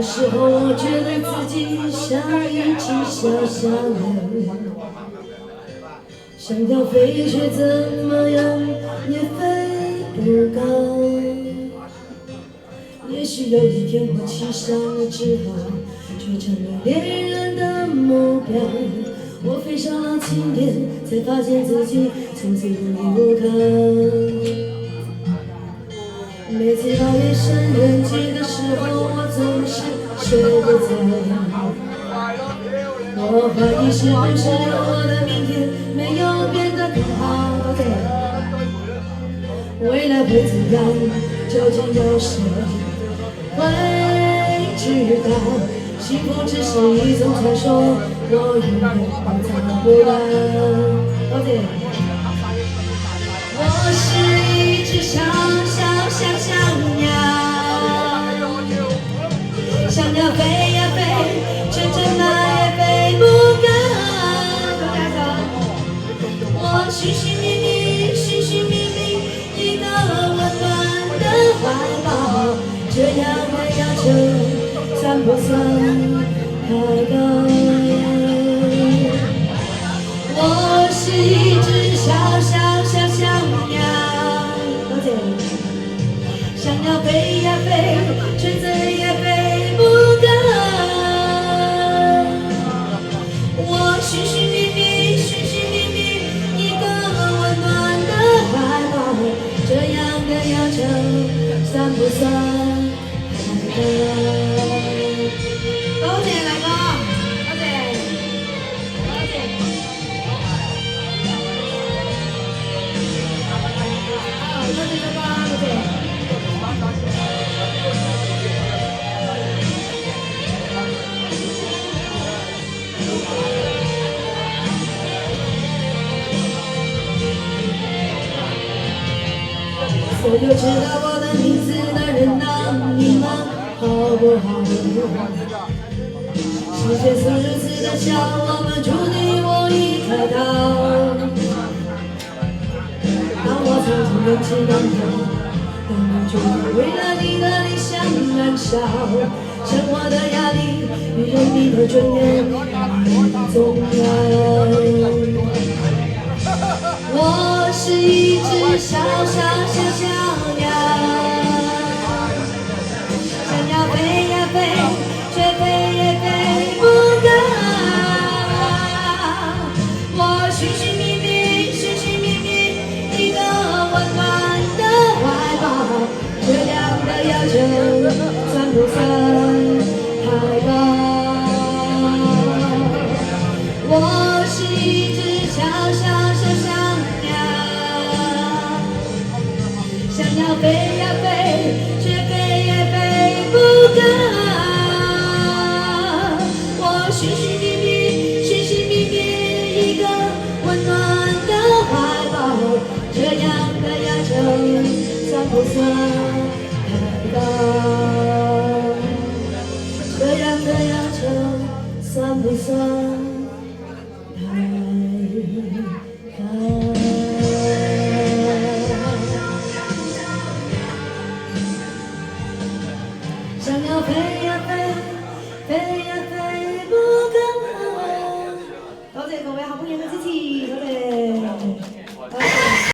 时候，我觉得自己像一只小小鸟，想要飞，却怎么样也飞不高。也许有一天我栖上了翅膀，却成了猎人的目标。我飞上了青天，才发现自己从此不依无靠。每次到夜深人静的时候，我总是睡不着。我怀疑是不是我的明天没有变得更好？未来会怎样？究竟有谁会知道？幸福只是一种传说，我永远都找不到。我是一只小鸟，想要飞呀飞，却怎么也飞不高。我寻寻觅觅一个温暖的怀抱，这样的要求算不算太高？我是一只小鸟，想要飞呀飞，却怎也飞不高。我寻寻觅觅一个温暖的怀抱，这样的要求算不算太高？多謝大哥，多謝，多謝。好，多謝大哥，多謝。所有知道我的名字的人啊，你们好不好？世界是如此的小，我们注定我一颗岛。当我藏进勇气当中，当你就会为了你的理想燃烧。生活的压力比人民的尊严更重要。我是一只小鸟，想要飞呀飞，却飞也飞不高。我寻寻觅觅一个温暖的怀抱，这样的要求算不算太高？我是一只小鸟，想要飞呀飞，却飞也飞不高。我寻寻觅觅一个温暖的怀抱，这样的要求算不算太高？这样的要求算不算太高？想要飞呀飛，飛呀飛不高。多謝各位好朋友嘅支持。